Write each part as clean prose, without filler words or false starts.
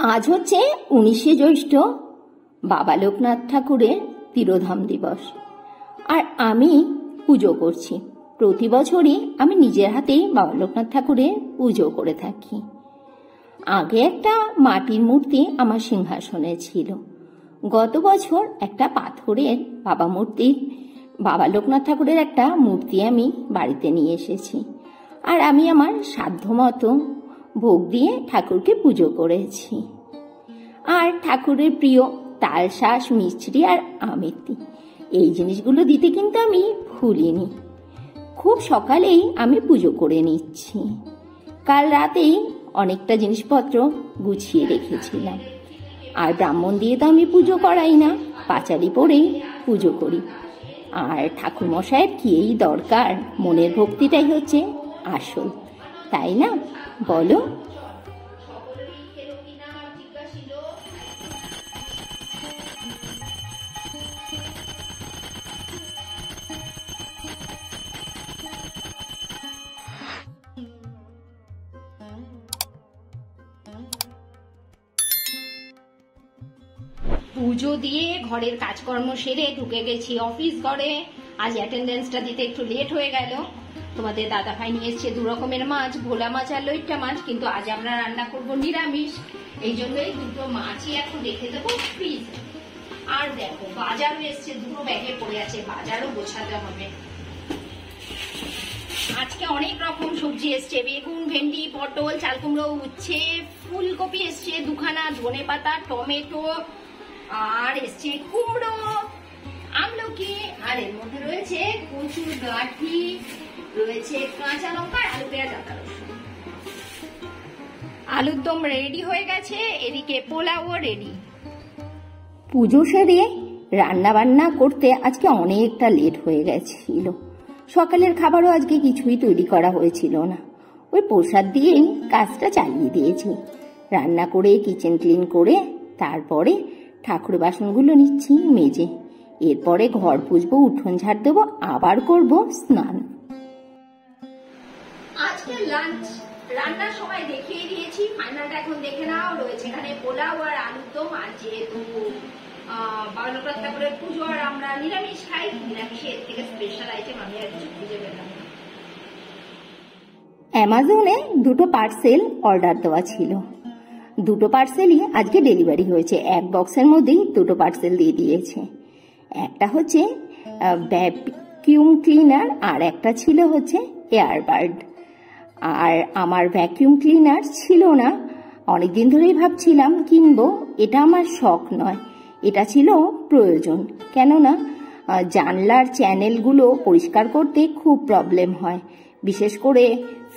আজ হচ্ছে 19শে জ্যৈষ্ঠ, বাবা লোকনাথ ঠাকুরের তিরোধাম দিবস। আর আমি পুজো করছি। প্রতি বছরই আমি নিজের হাতেই বাবা লোকনাথ ঠাকুরের পুজো করে থাকি। আগে একটা মাটির মূর্তি আমার সিংহাসনে ছিল। গত বছর একটা পাথরের বাবা লোকনাথ ঠাকুরের একটা মূর্তি আমি বাড়িতে নিয়ে এসেছি। আর আমি আমার সাধ্যমতো ভোগ দিয়ে ঠাকুরকে পুজো করেছি। আর ঠাকুরের প্রিয় তালশাঁস, মিছরি আর আমিত্তি, এই জিনিসগুলো দিতে কিন্তু আমি ভুলিনি। খুব সকালেই আমি পুজো করে নিচ্ছি। কাল রাতেই অনেকটা জিনিসপত্র গুছিয়ে রেখেছিলাম। আর ব্রাহ্মণ দিয়ে তো আমি পুজো করাই না, পাঁচালি পরেই পুজো করি। আর ঠাকুরমশাইয়ের কি এই দরকার, মনের ভক্তিটাই হচ্ছে আসল, তাই না বলো? পুজো দিয়ে ঘরের কাজকর্ম সেরে ঢুকে গেছি অফিস ঘরে। আজ অ্যাটেন্ডেন্সটা দিতে একটু লেট হয়ে গেল। তোমাদের দাদা ভাই নিয়ে এসছে 2 রকমের মাছ, ভোলা মাছ আর লইট্টা মাছ, কিন্তু আজ আমরা রান্না করব নিরামিষ। এই জন্যই 2টো মাছই এখন রেখে দেবো ফ্রিজে। আর দেখো বাজারও এসছে, 2 ব্যাগে পড়ে আছে, বাজারও গোছাতে হবে। আজকে অনেক রকম সবজি এসছে, বেগুন, ভেন্ডি, পটল, চালকুমড়ো, উচ্ছে, ফুলকপি এসছে 2খানা, ধনেপাতা, টমেটো, আর এসছে কুমড়ো, আমলকি, আর এর মধ্যে রয়েছে কচুর গাঁঠি, রয়েছে কাঁচা লঙ্কা, আলু, পেঁয়াজ, আদা, রসুন। আলুর দম রেডি হয়ে গেছে, এদিকে পোলাও রেডি। পুজো সেরে রান্না বান্না করতে আজকে অনেকটা লেট হয়ে গেছিল। সকালের খাবারও আজকে কিছুই তৈরি করা হয়েছিল না। ওই প্রসাদ দিয়েই কাজটা চালিয়ে দিয়েছি। রান্না করে কিচেন ক্লিন করে তারপরে ঠাকুর বাসনগুলো নিচ্ছি মেজে। এরপরে ঘর পুছবো, উঠোন ঝাড় দেবো, আবার করব স্নান। আজকে লাঞ্চ রান্নার সময় দেখিয়ে দিয়েছি, ফাইনালটা এখন দেখে নাও। রয়েছে এখানে পোলাও আর আলুর দম। আর যেহেতু বাবা লোকনাথ ঠাকুরের পুজো আর আমরা নিরামিষ খাই, নিরামিষের থেকে স্পেশাল আইটেম আমি আর কিছু খুঁজে পেলাম না। অ্যামাজনে 2টো পার্সেল অর্ডার দেওয়া ছিল। 2টো পার্সেলই আজকে ডেলিভারি হয়েছে। এক বক্সের মধ্যেই 2টো পার্সেল দিয়ে দিয়েছে। একটা হচ্ছে ভ্যাকিউম ক্লিনার আর একটা ছিল হচ্ছে এয়ারবার্ড। আর আমার ভ্যাকিউম ক্লিনার ছিল না, অনেকদিন ধরেই ভাবছিলাম কিনবো। এটা আমার শখ নয়, এটা ছিল প্রয়োজন। কেননা জানলার চ্যানেলগুলো পরিষ্কার করতে খুব প্রবলেম হয়, বিশেষ করে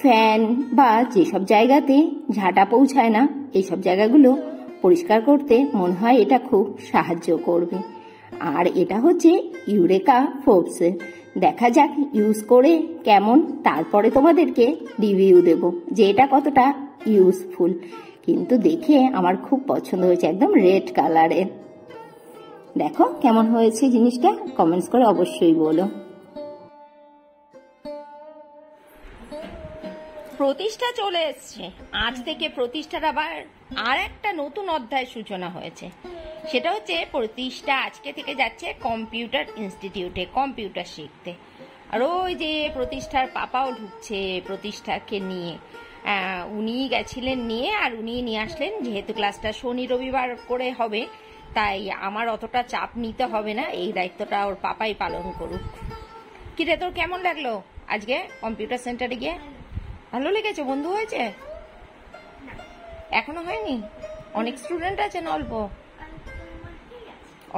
ফ্যান বা যেসব জায়গাতে ঝাঁটা পৌঁছায় না, এইসব জায়গাগুলো পরিষ্কার করতে মনে হয় এটা খুব সাহায্য করবে। আর এটা হচ্ছে ইউরেকা ফোর্বসের। দেখা যাক ইউজ করে কেমন, তারপরে তোমাদেরকে রিভিউ দেব যে এটা কতটা ইউজফুল। কিন্তু দেখে আমার খুব পছন্দ হয়েছে, একদম রেড কালারের। দেখো কেমন হয়েছে জিনিসটা, কমেন্টস করে অবশ্যই বলো। প্রতিষ্ঠা চলে এসছে। আজ থেকে প্রতিষ্ঠার আবার আর একটা নতুন অধ্যায় সূচনা হয়েছে। সেটা হচ্ছে প্রতিষ্ঠা আজকে থেকে যাচ্ছে কম্পিউটার ইনস্টিটিউটে কম্পিউটার শিখতে। আর ওই যে প্রতিষ্ঠার পাপাও ঢুকছে প্রতিষ্ঠাকে নিয়ে। উনি গেছিলেন নিয়ে, আর উনি নিয়ে আসলেন। যেহেতু ক্লাসটা শনি রবিবার করে হবে, তাই আমার অতটা চাপ নিতে হবে না, এই দায়িত্বটা ওর পাপাই পালন করুক। কিরে তোর কেমন লাগলো আজকে কম্পিউটার সেন্টারে গিয়ে? ভালো লেগেছে? বন্ধু হয়েছে? এখনো হয়নি? অনেক স্টুডেন্ট আছে না অল্প?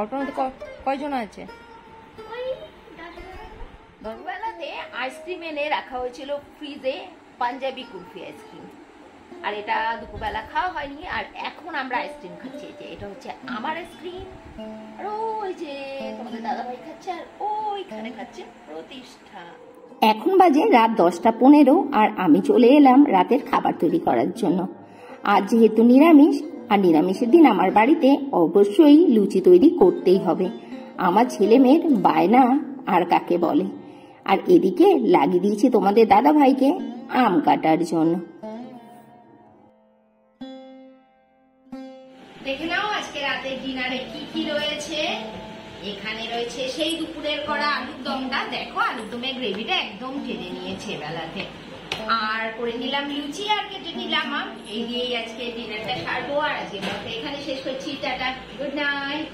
অল্প মধ্যে কয়জন আছে? দুপুরবেলাতে আইসক্রিম এনে রাখা হয়েছিল ফ্রিজে, পাঞ্জাবি কুলফি আইসক্রিম। আর এটা দুপুরবেলা খাওয়া হয়নি, আর এখন আমরা আইসক্রিম খাচ্ছি। যে এটা হচ্ছে আমার আইসক্রিম, আর ওই যে তোমাদের দাদা ভাই খাচ্ছে, আর ওইখানে খাচ্ছে প্রতিষ্ঠা। এখন বাজে রাত 10:15 আর আমি চলে এলাম রাতের খাবার তৈরি করার জন্য। আজ যেহেতু নিরামিষ, আর নিরামিষের দিন আমার বাড়িতে অবশ্যই লুচি তৈরি করতেই হবে। আমার ছেলে মেয়ের বায়না আর কাকে বলে। আর এদিকে লাগিয়ে দিয়েছি তোমাদের দাদা ভাইকে আম কাটার জন্য। দেখে নাও আজকে রাতের ডিনারে কি কি রয়েছে। এখানে রয়েছে সেই দুপুরের করা আলুর দমটা, দেখো আলুর দমের গ্রেভিটা একদম টেনে নিয়েছে বেলাতে। আর করে নিলাম লুচি আর কেটে নিলাম আম। এই দিয়েই আজকে ডিনারটা সারবো। আর আজকে এখানে শেষ করছি। Tata, good night.